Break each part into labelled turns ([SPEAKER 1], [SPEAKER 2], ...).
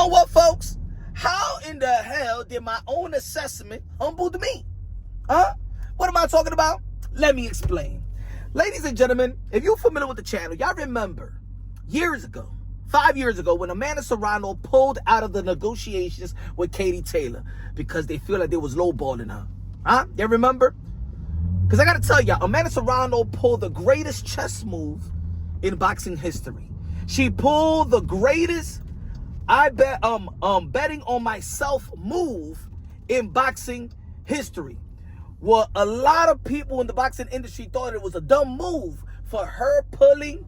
[SPEAKER 1] know what, folks? How in the hell did my own assessment humble me? Huh? What am I talking about? Let me explain. Ladies and gentlemen, if you're familiar with the channel, y'all remember years ago, 5 years ago, when Amanda Serrano pulled out of the negotiations with Katie Taylor because they feel like they was lowballing her. Huh? You remember? Because I got to tell y'all, Amanda Serrano pulled the greatest chess move in boxing history. She pulled the greatest, I bet, betting on myself move in boxing history. Well, a lot of people in the boxing industry thought it was a dumb move for her pulling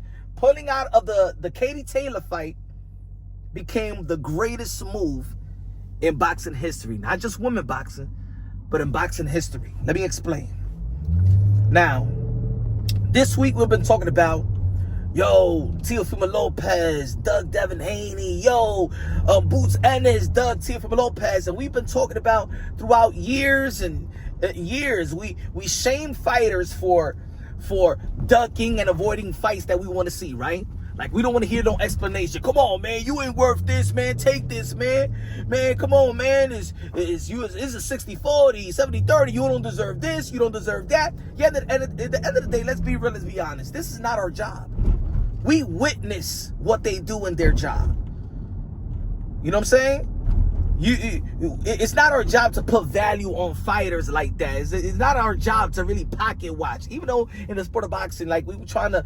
[SPEAKER 1] out of the Katie Taylor fight became the greatest move in boxing history. Not just women boxing, but in boxing history. Let me explain. Now, this week we've been talking about, yo, Teofimo Lopez, Doug Devin Haney, yo, Boots Ennis, Doug Teofimo Lopez, and we've been talking about throughout years and years. We shame fighters for ducking and avoiding fights that we want to see, right? Like, we don't want to hear no explanation. Come on, man, you ain't worth this, man. Take this, man. Man, come on, man. It's a 60-40, 70-30. You don't deserve this. You don't deserve that. Yeah, at the end of the day, let's be real, let's be honest. This is not our job. We witness what they do in their job. You know what I'm saying? It's not our job to put value on fighters like that. It's not our job to really pocket watch. Even though in the sport of boxing, like, we trying to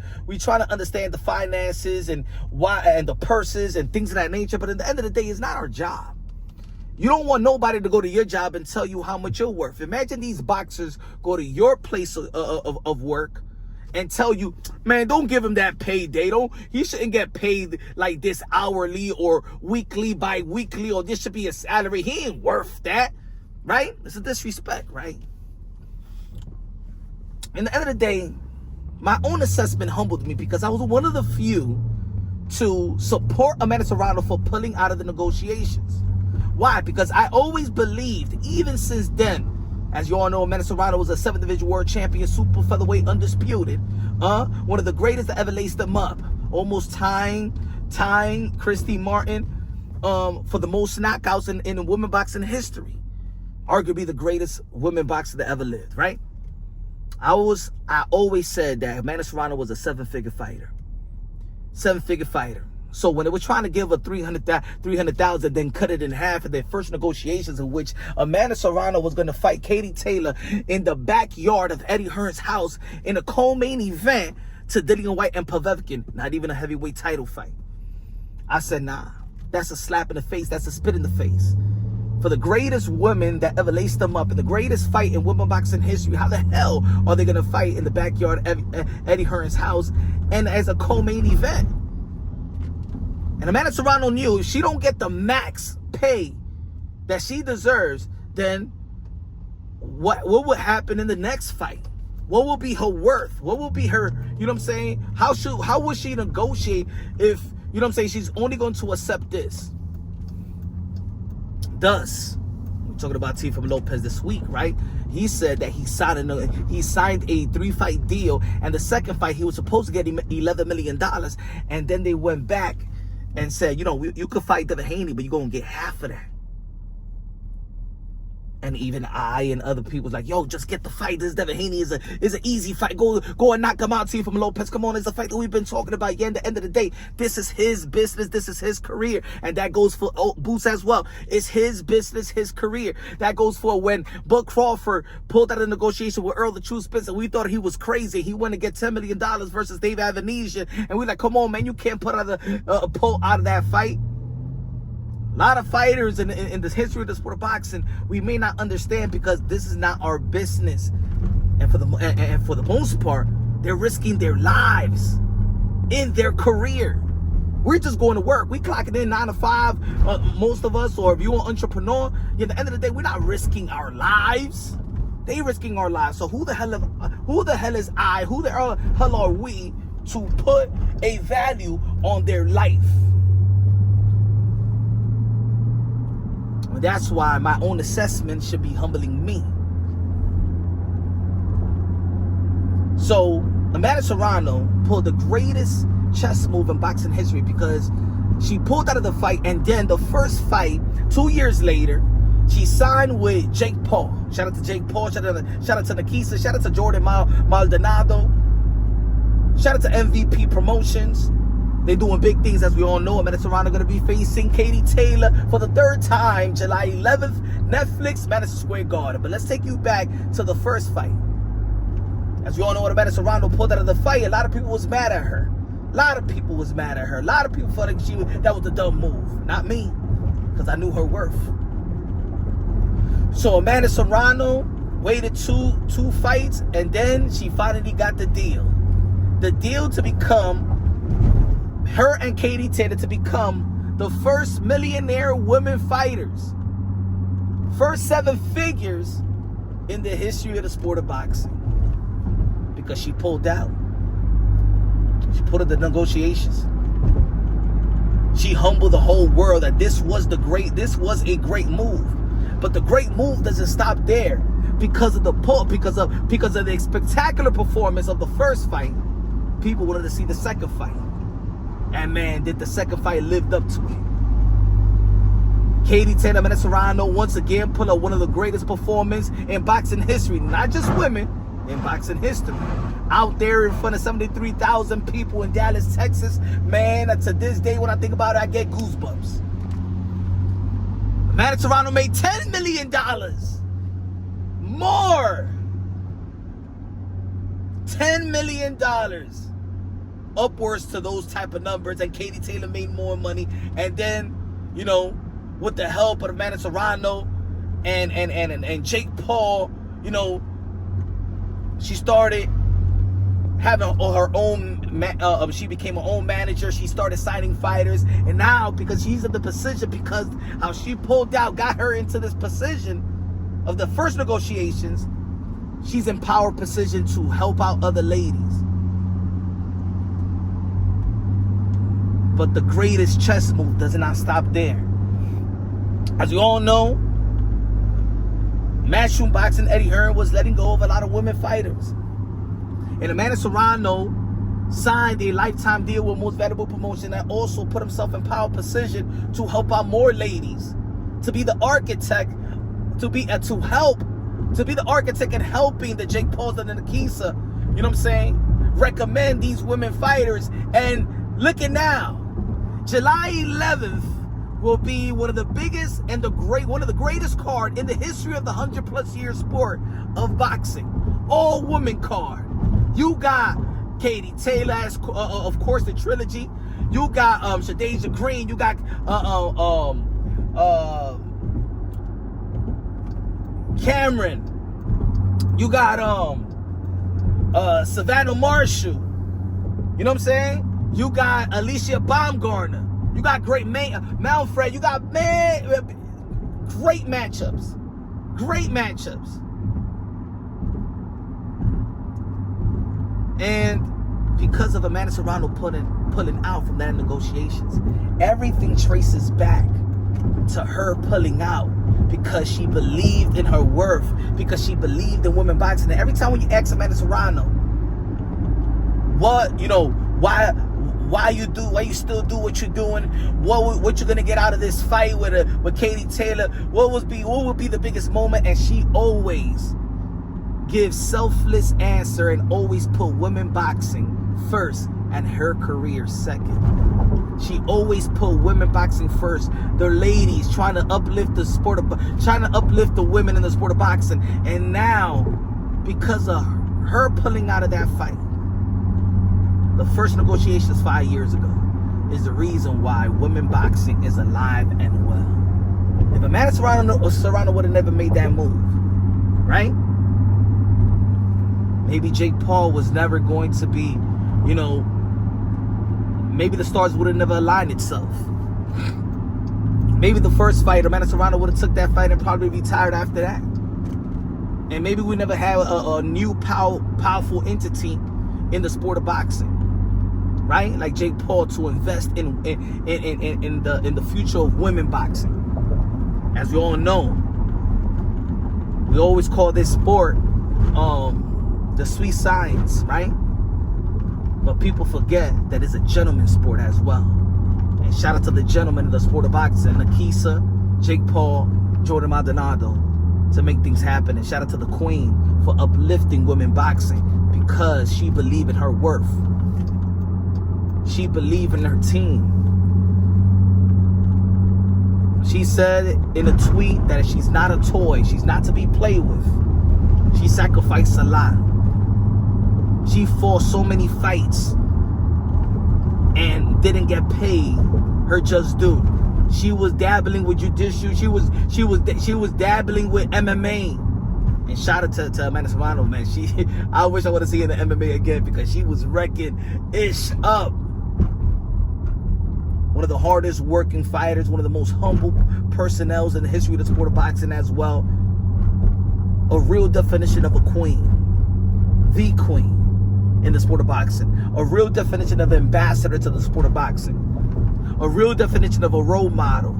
[SPEAKER 1] understand the finances and why and the purses and things of that nature. But at the end of the day, it's not our job. You don't want nobody to go to your job and tell you how much you're worth. Imagine these boxers go to your place of work and tell you, man, don't give him that payday. He shouldn't get paid like this hourly or weekly, bi-weekly, or this should be a salary. He ain't worth that, right? It's a disrespect, right? In the end of the day, my own assessment humbled me because I was one of the few to support Amanda Serrano for pulling out of the negotiations. Why? Because I always believed, even since then, as you all know, Amanda Serrano was a 7th Division World Champion, super featherweight, undisputed. One of the greatest that ever laced them up. Almost tying Christy Martin for the most knockouts in women boxing history. Arguably the greatest women boxer that ever lived, right? I always said that Amanda Serrano was a 7-figure fighter. 7-figure fighter. So when they were trying to give her $300,000, then cut it in half in their first negotiations, in which Amanda Serrano was going to fight Katie Taylor in the backyard of Eddie Hearn's house in a co-main event to Dillian White and Povetkin, not even a heavyweight title fight. I said, nah, that's a slap in the face. That's a spit in the face. For the greatest women that ever laced them up in the greatest fight in women boxing history, how the hell are they going to fight in the backyard of Eddie Hearn's house and as a co-main event? And Amanda Serrano knew if she don't get the max pay that she deserves, then what will happen in the next fight? What will be her worth? What will be her, you know what I'm saying? How will she negotiate if, you know what I'm saying, she's only going to accept this? Thus, we're talking about Teofimo Lopez this week, right? He said that he signed a 3-fight deal, and the second fight he was supposed to get $11 million, and then they went back and said, you know, you could fight Devin Haney, but you're going to get half of that. And even I and other people was like, yo, just get the fight. This Devin Haney is an easy fight. Go and knock him out, Teofimo Lopez. Come on, it's a fight that we've been talking about. Yeah, at the end of the day, this is his business. This is his career. And that goes for Boots as well. It's his business, his career. That goes for when Bud Crawford pulled out a negotiation with Earl the True Spencer. We thought he was crazy. He wanted to get $10 million versus Dave Avanesian. And we're like, come on, man, you can't pull out of that fight. A lot of fighters in the history of the sport of boxing, we may not understand because this is not our business. And for the most part, they're risking their lives in their career. We're just going to work. We clocking in 9 to 5, most of us, or if you're an entrepreneur, at the end of the day, we're not risking our lives. They risking our lives. So who the hell is I? Who the hell are we to put a value on their life? That's why my own assessment should be humbling me. So Amanda Serrano pulled the greatest chess move in boxing history because She pulled out of the fight, and then the first fight, 2 years later, she signed with Jake Paul. Shout out to Jake Paul. Shout out to Nakisa. Shout out to Jordan Maldonado. Shout out to MVP Promotions. They're doing big things, as we all know. Madison Serrano going to be facing Katie Taylor for the 3rd time, July 11th, Netflix, Madison Square Garden. But let's take you back to the first fight. As we all know, when Madison Serrano pulled out of the fight, a lot of people was mad at her. A lot of people was mad at her. A lot of people felt like that was a dumb move. Not me, because I knew her worth. So Amanda Serrano waited two fights, and then she finally got the deal. The deal to become, her and Katie Taylor to become the first millionaire women fighters. First 7 figures in the history of the sport of boxing. Because she pulled out. She put in the negotiations. She humbled the whole world that this was a great move. But the great move doesn't stop there. Because of the spectacular performance of the first fight, people wanted to see the second fight. And man, did the second fight lived up to it. Katie Taylor, Amanda Serrano once again put up one of the greatest performances in boxing history. Not just women, in boxing history. Out there in front of 73,000 people in Dallas, Texas. Man, to this day, when I think about it, I get goosebumps. Amanda Serrano made $10 million. More. $10 million. Upwards to those type of numbers. And Katie Taylor made more money. And then, you know, with the help of Amanda Serrano and Jake Paul, you know, she started having her own, she became her own manager. She started signing fighters. And now, because she's in the position, because how she pulled out, got her into this position of the first negotiations, she's in power position to help out other ladies. But the greatest chess move does not stop there. As you all know, Matchroom Boxing Eddie Hearn was letting go of a lot of women fighters. And Amanda Serrano signed a lifetime deal with Most Valuable Promotion that also put himself in power position to help out more ladies, to be the architect, to be the architect and helping the Jake Pauls and the Nakisa, you know what I'm saying, recommend these women fighters. And look at now, July 11th will be one of the biggest and one of the greatest card in the history of the 100+ year sport of boxing. All woman card. You got Katie Taylor, of course, the trilogy. You got Shadeja Green. You got Cameron. You got Savannah Marshall. You know what I'm saying? You got Alicia Baumgartner. You got great Manfred. You got great matchups. Great matchups. And because of Amanda Serrano pulling out from that negotiations, everything traces back to her pulling out because she believed in her worth, because she believed in women boxing. And every time when you ask Amanda Serrano, what, you know, why you still do what you're doing, what you're gonna get out of this fight with Katie Taylor, what would be the biggest moment, and she always gives selfless answer and always put women boxing first and her career second. She always put women boxing first. The ladies trying to uplift the sport of, trying to uplift the women in the sport of boxing. And now, because of her pulling out of that fight, the first negotiations 5 years ago, is the reason why women boxing is alive and well. If Amanda Serrano would have never made that move, right? Maybe Jake Paul was never going to be, you know, maybe the stars would have never aligned itself. Maybe the first fight, Amanda Serrano would have took that fight and probably retired after that. And maybe we never had a new powerful entity in the sport of boxing, right? Like Jake Paul, to invest in the future of women boxing. As we all know, we always call this sport the sweet science, right? But people forget that it's a gentleman's sport as well. And And shout out to the gentlemen of the sport of boxing, Nakisa, Jake Paul, Jordan Maldonado, to make things happen. And shout out to the queen for uplifting women boxing, because she believed in her worth. She believed in her team. She said in a tweet that she's not a toy. She's not to be played with. She sacrificed a lot. She fought so many fights and didn't get paid her just due. She was dabbling with jiu-jitsu. She was dabbling with MMA. And shout out to Amanda Serrano, man. I wish I would have seen her in the MMA again, because she was wrecking ish up. One of the hardest working fighters, one of the most humble personnels in the history of the sport of boxing as well. A real definition of a queen. The queen in the sport of boxing. A real definition of ambassador to the sport of boxing. A real definition of a role model.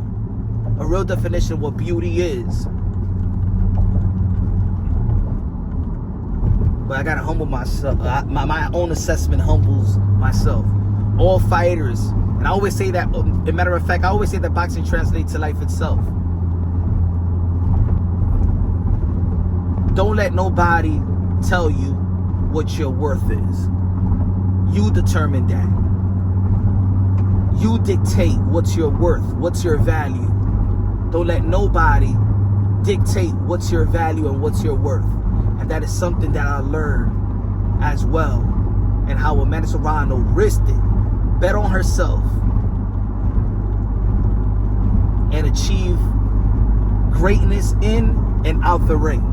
[SPEAKER 1] A real definition of what beauty is. But I gotta humble myself. My own assessment humbles myself. All fighters, and I always say that, a matter of fact, I always say that boxing translates to life itself. Don't let nobody tell you what your worth is. You determine that. You dictate what's your worth, what's your value. Don't let nobody dictate what's your value and what's your worth. And that is something that I learned as well, and how Amanda Serrano risked it, bet on herself, and achieve greatness in and out the ring.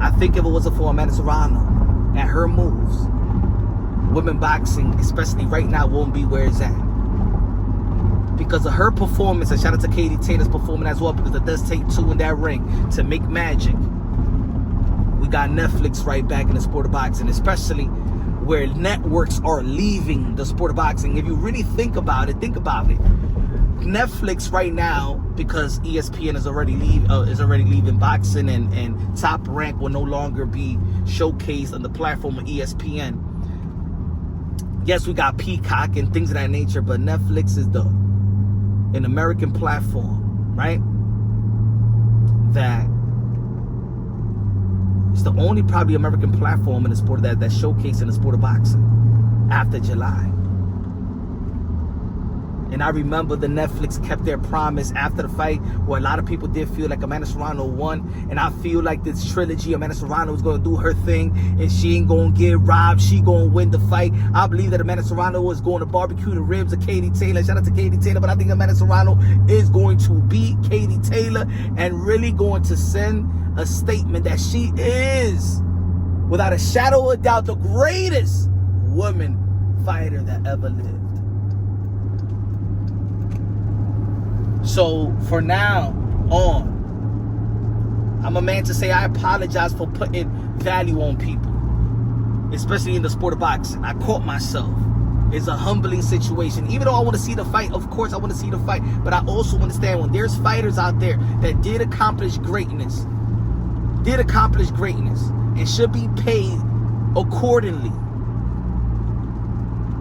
[SPEAKER 1] I think if it wasn't for Amanda Serrano and her moves, women boxing, especially right now, won't be where it's at. Because of her performance, and shout out to Katie Taylor's performance as well, because it does take two in that ring to make magic. We got Netflix right back in the sport of boxing, especially where networks are leaving the sport of boxing. If you really think about it, Netflix right now, because ESPN is already leaving boxing, and Top Rank will no longer be showcased on the platform of ESPN. Yes, we got Peacock and things of that nature, but Netflix is an American platform, right? That it's the only probably American platform in the sport that's showcasing the sport of boxing after July. And I remember the Netflix kept their promise after the fight, where a lot of people did feel like Amanda Serrano won. And I feel like this trilogy, Amanda Serrano is going to do her thing, and she ain't going to get robbed. She going to win the fight. I believe that Amanda Serrano is going to barbecue the ribs of Katie Taylor. Shout out to Katie Taylor. But I think Amanda Serrano is going to beat Katie Taylor and really going to send a statement that she is, without a shadow of a doubt, the greatest woman fighter that ever lived. So for now on, I'm a man to say I apologize for putting value on people, especially in the sport of boxing. I caught myself. It's a humbling situation. Even though I want to see the fight, of course I want to see the fight, but I also understand when there's fighters out there that did accomplish greatness, and should be paid accordingly,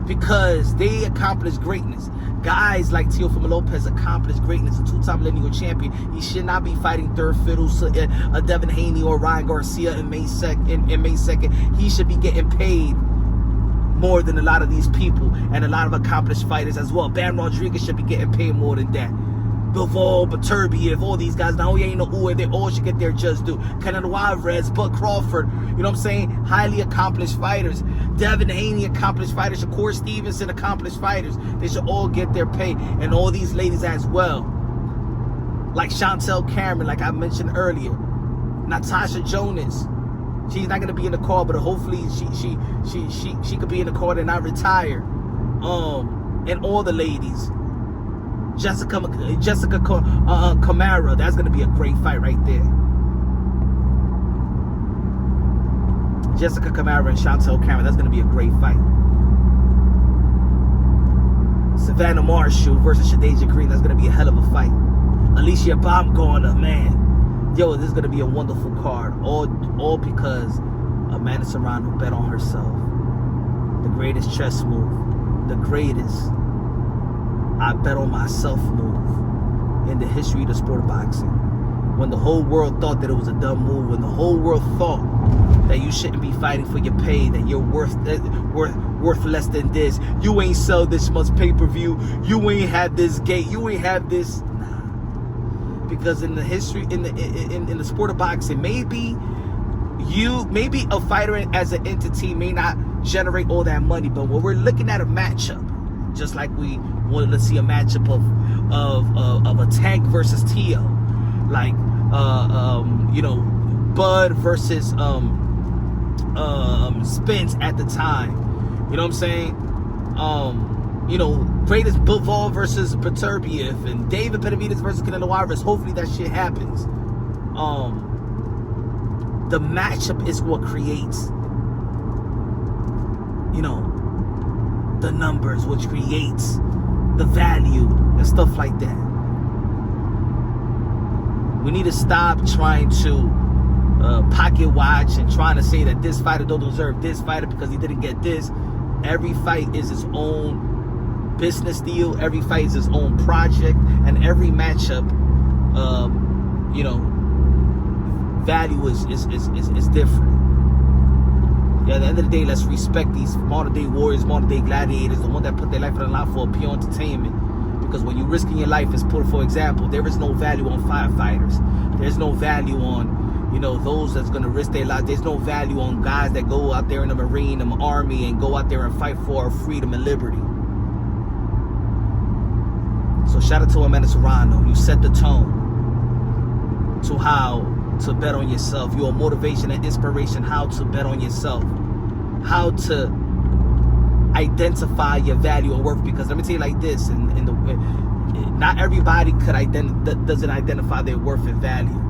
[SPEAKER 1] because they accomplished greatness. Guys like Teofimo Lopez accomplished greatness, a two-time lineal champion. He should not be fighting third fiddle, a Devin Haney or Ryan Garcia in May 2nd. He should be getting paid more than a lot of these people, and a lot of accomplished fighters as well. Bam Rodriguez should be getting paid more than that. Bivol, Baturbiev, all these guys. Now, he ain't no ooh, they all should get their just due. Canelo Alvarez, Bud Crawford, you know what I'm saying? Highly accomplished fighters. Devin Haney, accomplished fighters. Shakur Stevenson, accomplished fighters. They should all get their pay. And all these ladies as well. Like Chantel Cameron, like I mentioned earlier. Natasha Jonas. She's not gonna be in the card, but hopefully she could be in the card and not retire. And all the ladies. Jessica Camara, that's gonna be a great fight right there. Jessica Camara and Chantel Cameron, that's gonna be a great fight. Savannah Marshall versus Shadeja Green, that's gonna be a hell of a fight. Alicia Baumgartner, man, yo, this is gonna be a wonderful card. All because Amanda Serrano bet on herself. The greatest chess move, the greatest. I bet on myself move in the history of the sport of boxing. When the whole world thought that it was a dumb move, when the whole world thought that you shouldn't be fighting for your pay, that you're worth less than this, you ain't sell this much pay-per-view, you ain't have this gate, you ain't have this. Nah. Because in the history, in the sport of boxing, maybe a fighter as an entity may not generate all that money, but when we're looking at a matchup, just like we wanted to see a matchup of a Tank versus Tio, like Bud versus Spence at the time, you know what I'm saying? Greatest Bivol versus Beterbiev, and David Benavidez versus Canelo Alvarez. Hopefully that shit happens. The matchup is what creates, the numbers, which creates the value and stuff like that. We need to stop trying to pocket watch and trying to say that this fighter don't deserve this fighter because he didn't get this. Every fight is its own business deal. Every fight is its own project, and every matchup, value is different. Yeah, at the end of the day, let's respect these modern day warriors, modern day gladiators, the ones that put their life on the line for pure entertainment. Because when you're risking your life, for example, there is no value on firefighters. There's no value on, those that's going to risk their life. There's no value on guys that go out there in the Marine, the Army, and go out there and fight for our freedom and liberty. So shout out to my man Serrano. You set the tone to how to bet on yourself. Your motivation and inspiration, how to bet on yourself. How to identify your value and worth. Because let me tell you like this, not everybody doesn't identify their worth and value.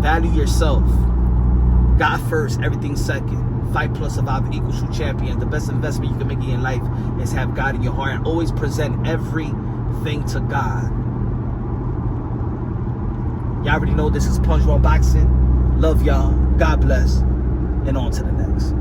[SPEAKER 1] Value yourself. God first, everything second. Fight plus survive equals true champion. The best investment you can make in your life is have God in your heart, and always present everything to God. Y'all already know this is Punch Wrong Boxing. Love y'all. God bless. And on to the next.